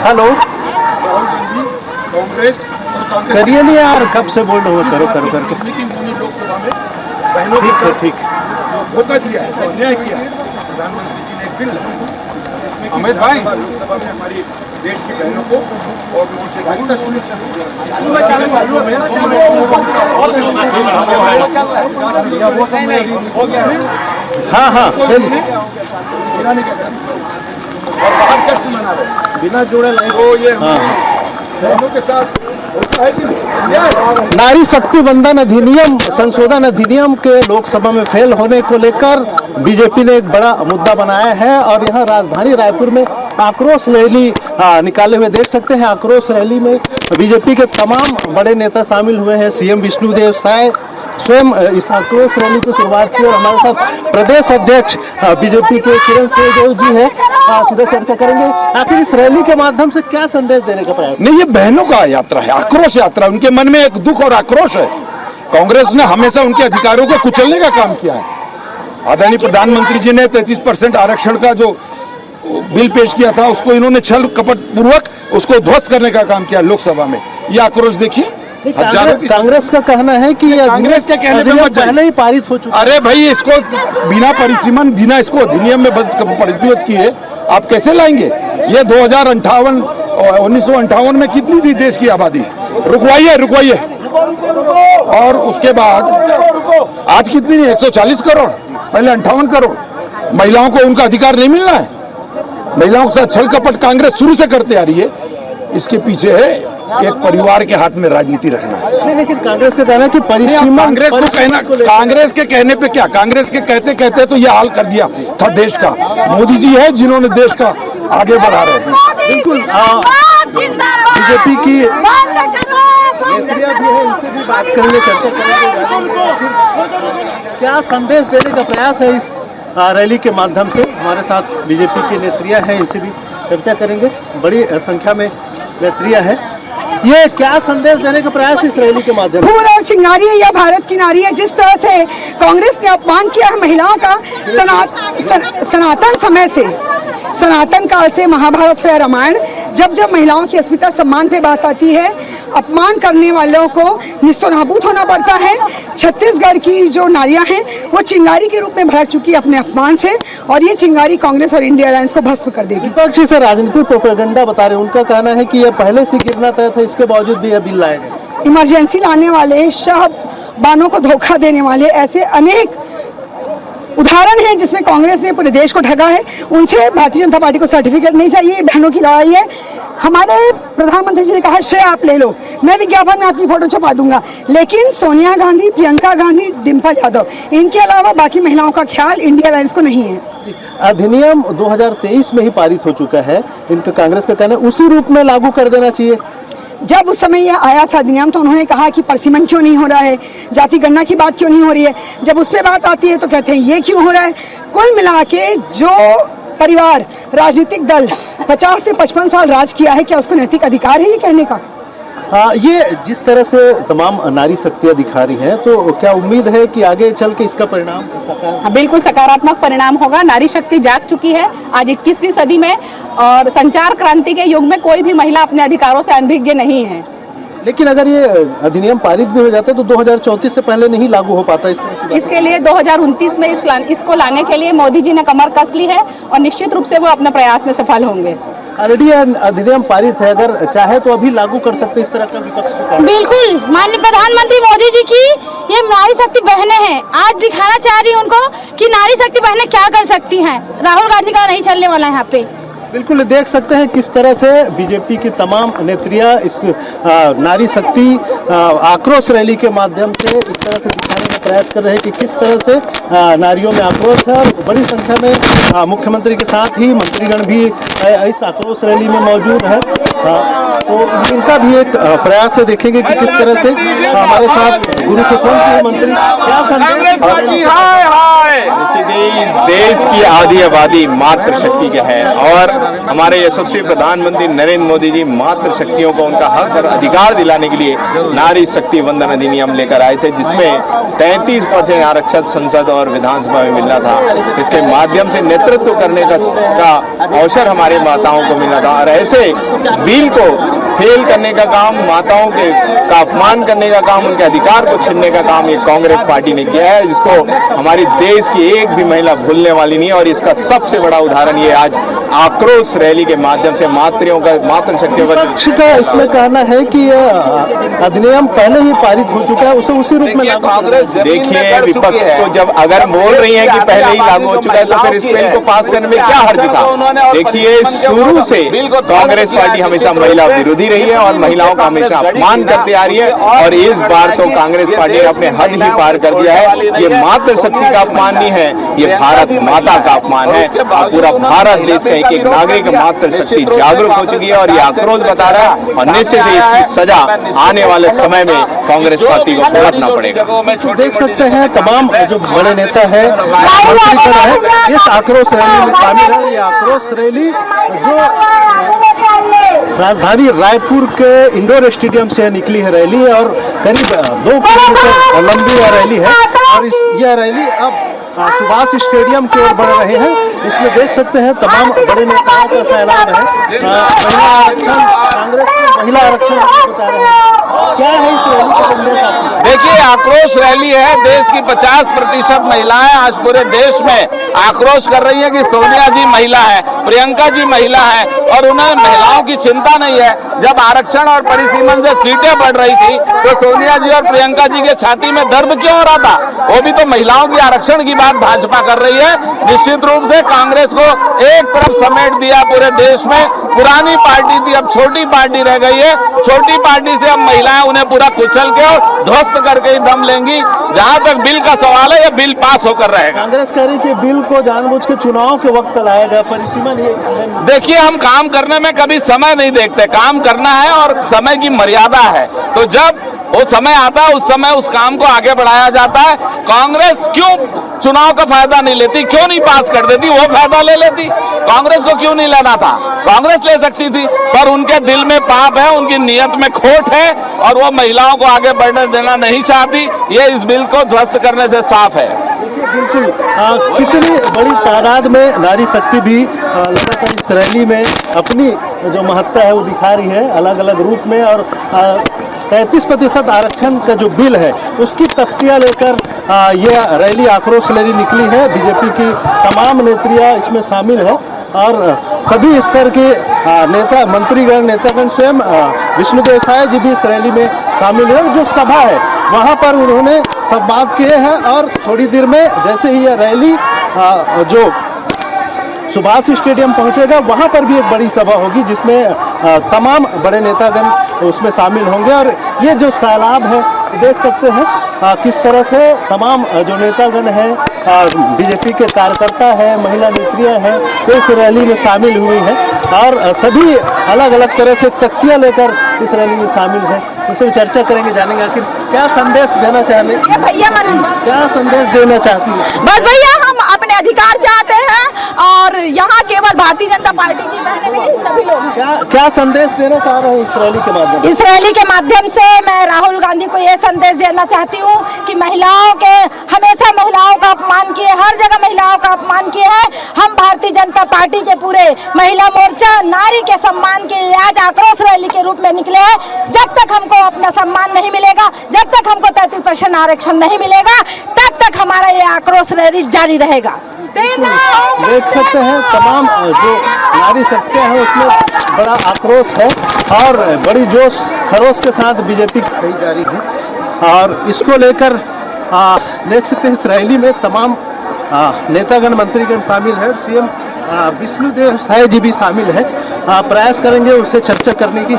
Hello Congress करिए नहीं यार, कब से बोल रहे हो, करो करो करके। लोकसभा में बहनों ठीक है ठीक। धोखा दिया है, अन्याय किया है। प्रधानमंत्री जी ने एक बिल लाया जिसमें अमित भाई लोकसभा में हमारी देश की बहनों को और सहभागिता सुनिश्चित हाँ हाँ और बाहर जश्न मना रहे बिना जोड़े लाइन। तो ये हाँ। बहनों के साथ होता है कि नहीं? नारी शक्ति वंदन अधिनियम संशोधन अधिनियम के लोकसभा में फेल होने को लेकर बीजेपी ने एक बड़ा मुद्दा बनाया है और यहाँ राजधानी रायपुर में आक्रोश रैली निकाले हुए देख सकते हैं। आक्रोश रैली में बीजेपी के तमाम बड़े नेता शामिल हुए हैं। सीएम विष्णुदेव साय स्वयं इस आक्रोश रैली की शुरुआत की और हमारे साथ प्रदेश अध्यक्ष बीजेपी के किरण सिंह जी है, सीधा चर्चा करेंगे। आखिर इस रैली के माध्यम से क्या संदेश देने का प्रयास? नहीं, ये बहनों का यात्रा है, आक्रोश यात्रा। उनके मन में एक दुख और आक्रोश है। कांग्रेस ने हमेशा उनके अधिकारों को कुचलने का काम किया है। आदरणीय प्रधानमंत्री जी ने 33% आरक्षण का जो बिल पेश किया था उसको इन्होंने छल कपट पूर्वक उसको ध्वस्त करने का काम किया लोकसभा में। ये आक्रोश देखिए। कांग्रेस का कहना है कि कांग्रेस के कहने पे मत पहले ही पारित हो चुका। अरे भाई, इसको बिना परिसीमन, बिना इसको अधिनियम में परिवर्तित किए आप कैसे लाएंगे? ये 1958 में कितनी थी देश की आबादी? रुकवाइए। और उसके बाद आज कितनी नहीं, 140 करोड़, पहले 58 करोड़। महिलाओं को उनका अधिकार नहीं मिलना है? महिलाओं के साथ छल कपट कांग्रेस शुरू से करते आ रही है। इसके पीछे है एक परिवार के हाथ में राजनीति रखना है। लेकिन कांग्रेस का कहना है कि कांग्रेस को कहना, कांग्रेस के कहने पे क्या, कांग्रेस के कहते कहते तो ये हाल कर दिया था देश का। मोदी जी है जिन्होंने देश का आगे बढ़ा रहे हैं। बिल्कुल बीजेपी की नेत्रियां भी है, इनसे भी बात करेंगे, चर्चा करेंगे। क्या संदेश देने का प्रयास है इस रैली के माध्यम से? हमारे साथ बीजेपी की नेत्रियां हैं, इनसे भी चर्चा करेंगे। बड़ी संख्या में नेत्रियां हैं। ये क्या संदेश देने का प्रयास इस रैली के माध्यम से? फूल और चिंगारी है या भारत की नारी है। जिस तरह से कांग्रेस ने अपमान किया है महिलाओं का सनातन समय से, सनातन काल से, महाभारत हो या रामायण, जब जब महिलाओं की अस्मिता सम्मान पे बात आती है, अपमान करने वालों को निस्तनाबूद होना पड़ता है। छत्तीसगढ़ की जो नारियां हैं वो चिंगारी के रूप में भड़क चुकी है अपने अपमान से, और ये चिंगारी कांग्रेस और इंडिया अलायंस को भस्म कर देगी। विपक्ष इसे राजनीतिक प्रोपेगेंडा बता रहे हैं। उनका कहना है कि यह पहले से गिरना तय था, इसके बावजूद भी यह बिल लाए गए। इमरजेंसी लाने वाले, शाहबानों को धोखा देने वाले ऐसे अनेक उदाहरण है जिसमें कांग्रेस ने पूरे देश को ठगा है। उनसे भारतीय जनता पार्टी को सर्टिफिकेट नहीं चाहिए। बहनों की लड़ाई है। हमारे प्रधानमंत्री जी ने कहा श्रेय आप ले लो, मैं विज्ञापन में आपकी फोटो छपा दूंगा, लेकिन सोनिया गांधी, प्रियंका गांधी, डिम्पल यादव, इनके अलावा बाकी महिलाओं का ख्याल इंडिया अलायंस को नहीं है। अधिनियम 2023 में ही पारित हो चुका है। इनका कांग्रेस का कहना है उसी रूप में लागू कर देना चाहिए। जब उस समय यह आया था अधिनियम तो उन्होंने कहा कि परिसीमन क्यों नहीं हो रहा है, जाति गणना की बात क्यों नहीं हो रही है। जब उस पर बात आती है तो कहते हैं ये क्यों हो रहा है। कुल मिला के जो परिवार, राजनीतिक दल 50 से 55 साल राज किया है, क्या उसको नैतिक अधिकार है ये कहने का? ये जिस तरह से तमाम नारी शक्तियां दिखा रही हैं, तो क्या उम्मीद है कि आगे चल के इसका परिणाम बिल्कुल सकारात्मक परिणाम होगा। नारी शक्ति जाग चुकी है आज 21वीं सदी में, और संचार क्रांति के युग में कोई भी महिला अपने अधिकारों से अनभिज्ञ नहीं है। लेकिन अगर ये अधिनियम पारित भी हो जाता है तो 2034 से पहले नहीं लागू हो पाता। इसके लिए 2029 में इसको लाने के लिए मोदी जी ने कमर कस ली है और निश्चित रूप से वो अपने प्रयास में सफल होंगे। ऑलरेडी अधिनियम पारित है, अगर चाहे तो अभी लागू कर सकते, इस तरह का विपक्ष। बिल्कुल, माननीय प्रधानमंत्री मोदी जी की ये नारी शक्ति बहनें हैं, आज दिखाना चाह रही है उनको कि नारी शक्ति बहनें क्या कर सकती हैं। राहुल गांधी का नहीं चलने वाला है यहाँ पे। बिल्कुल देख सकते हैं किस तरह से बीजेपी की तमाम नेत्रियां इस नारी शक्ति आक्रोश रैली के माध्यम से इस तरह से दिखाने का प्रयास कर रहे हैं कि किस तरह से नारियों में आक्रोश है। और बड़ी संख्या में मुख्यमंत्री के साथ ही मंत्रीगण भी इस आक्रोश रैली में मौजूद है। तो इनका भी एक प्रयास है, देखेंगे कि किस तरह से हमारे साथ गुरु किशोर सिंह मंत्री क्या संदेश। इस देश की आधी आबादी मातृ शक्ति का है और हमारे यशस्वी प्रधानमंत्री नरेंद्र मोदी जी मातृ शक्तियों को उनका हक और अधिकार दिलाने के लिए नारी शक्ति वंदन अधिनियम लेकर आए थे, जिसमें 33% आरक्षण संसद और विधानसभा में मिलना था। इसके माध्यम से नेतृत्व करने का अवसर हमारे माताओं को मिला था और ऐसे बिल को फेल करने का काम, माताओं का अपमान करने का काम, उनके अधिकार को छीनने का काम ये कांग्रेस पार्टी ने किया है, जिसको हमारी देश की एक भी महिला भूलने वाली नहीं है। और इसका सबसे बड़ा उदाहरण ये आज आक्रोश रैली के माध्यम से मातृ शक्तियों का इसमें कहना है कि यह अधिनियम पहले ही पारित हो चुका है, उसे उसी रूप में लागू। देखिए, विपक्ष को जब अगर बोल रही है कि पहले ही लागू हो चुका है तो फिर इस बिल को पास करने में क्या हर्ज था। देखिए, शुरू से कांग्रेस पार्टी हमेशा महिला विरोधी रही है और महिलाओं का हमेशा अपमान करती आ रही है और इस बार तो कांग्रेस पार्टी ने अपने हद ही पार कर दिया है। ये मातृ शक्ति का अपमान नहीं है, ये भारत माता का अपमान है। पूरा भारत देश का एक नागरिक मातृ शक्ति जागरूक हो चुकी है और ये आक्रोश बता रहा है और निश्चित ही इसकी सजा आने वाले समय में कांग्रेस पार्टी को भुगतना पड़ेगा। देख सकते हैं तमाम जो बड़े नेता है, मंत्रीगण है, इस आक्रोश रैली में शामिल है। ये आक्रोश रैली जो राजधानी रायपुर के इंडोर स्टेडियम से निकली है रैली और करीब 2 किलोमीटर लंबी यह रैली है और यह रैली अब सुभाष स्टेडियम की ओर बढ़ रहे हैं। इसमें देख सकते हैं तमाम बड़े नेताओं का फैलाव है। महिला आरक्षण, कांग्रेस के महिला आरक्षण बता रहे हैं, क्या है इस रैली का संदेश आपको? देखिए, आक्रोश रैली है। देश की 50% महिलाएं आज पूरे देश में आक्रोश कर रही हैं कि सोनिया जी महिला है, प्रियंका जी महिला है और उन्हें महिलाओं की चिंता नहीं है। जब आरक्षण और परिसीमन से सीटें बढ़ रही थी तो सोनिया जी और प्रियंका जी के छाती में दर्द क्यों हो रहा था? वो भी तो महिलाओं की आरक्षण की बात भाजपा कर रही है। निश्चित रूप से कांग्रेस को एक तरफ समेट दिया पूरे देश में। पुरानी पार्टी थी, अब छोटी पार्टी रह गई है। छोटी पार्टी से अब महिलाएं उन्हें पूरा कुचल के और ध्वस्त करके ही दम लेंगी। जहां तक बिल का सवाल है, यह बिल पास होकर रहेगा। कांग्रेस कह रही है कि बिल को जानबूझ के चुनाव के वक्त लाया गया, परिसीमन ये। देखिए, हम काम करने में कभी समय नहीं देखते, काम करना है और समय की मर्यादा है। तो जब वो समय आता है उस समय उस काम को आगे बढ़ाया जाता है। कांग्रेस क्यों चुनाव का फायदा नहीं लेती, क्यों नहीं पास कर देती? वो फायदा ले लेती। कांग्रेस को क्यों नहीं लेना था? कांग्रेस ले सकती थी, पर उनके दिल में पाप है, उनकी नीयत में खोट है और वो महिलाओं को आगे बढ़ने देना नहीं चाहती। ये इस बिल को ध्वस्त करने से साफ है। बिल्कुल, कितनी बड़ी तादाद में नारी शक्ति भी लगातार इस रैली में अपनी जो महत्ता है वो दिखा रही है अलग अलग रूप में। और 33% आरक्षण का जो बिल है उसकी तख्तियां लेकर यह रैली, आक्रोश रैली निकली है। बीजेपी की तमाम नेत्रियां इसमें शामिल है और सभी स्तर के नेता, मंत्रीगण, नेतागण, स्वयं विष्णुदेव साय जी भी इस रैली में शामिल है। जो सभा है वहां पर उन्होंने सब बात किए हैं और थोड़ी देर में जैसे ही यह रैली जो सुभाष स्टेडियम पहुंचेगा वहां पर भी एक बड़ी सभा होगी जिसमें तमाम बड़े नेतागण उसमें शामिल होंगे। और ये जो सैलाब है देख सकते हैं किस तरह से तमाम जो नेतागण हैं, बीजेपी के कार्यकर्ता हैं, महिला नेत्रियां हैं, वो इस रैली में शामिल हुई हैं और सभी अलग अलग तरह से तख्तियां लेकर इस रैली में शामिल हैं। उससे चर्चा करेंगे, जानेंगे आखिर क्या संदेश देना चाहते हैं, क्या संदेश देना चाहती है। बस भैया, हम अपने अधिकार चाहते हैं और यहाँ केवल भारतीय जनता पार्टी की बहनें नहीं, सभी लोग। क्या संदेश देना चाह रहे हैं इस रैली के माध्यम से? इस रैली के माध्यम से मैं राहुल गांधी को यह संदेश देना चाहती हूँ कि महिलाओं के, हमेशा महिलाओं का अपमान किए, हर जगह महिलाओं का अपमान किए हैं। हम भारतीय जनता पार्टी के पूरे महिला मोर्चा नारी के सम्मान के लिए आज आक्रोश रैली के रूप में निकले हैं। जब तक हमको अपना सम्मान नहीं मिलेगा, जब तक हमको 33% आरक्षण नहीं मिलेगा, तब तक हमारा ये आक्रोश रैली जारी रहेगा। देख सकते हैं तमाम जो नारी शक्तियां हैं उसमें बड़ा आक्रोश है और बड़ी जोश खरोश के साथ बीजेपी खड़ी जा रही है और इसको लेकर देख सकते हैं इस रैली में तमाम नेतागण, मंत्रीगण शामिल है। सीएम विष्णुदेव साय जी भी शामिल है। प्रयास करेंगे उससे चर्चा करने की।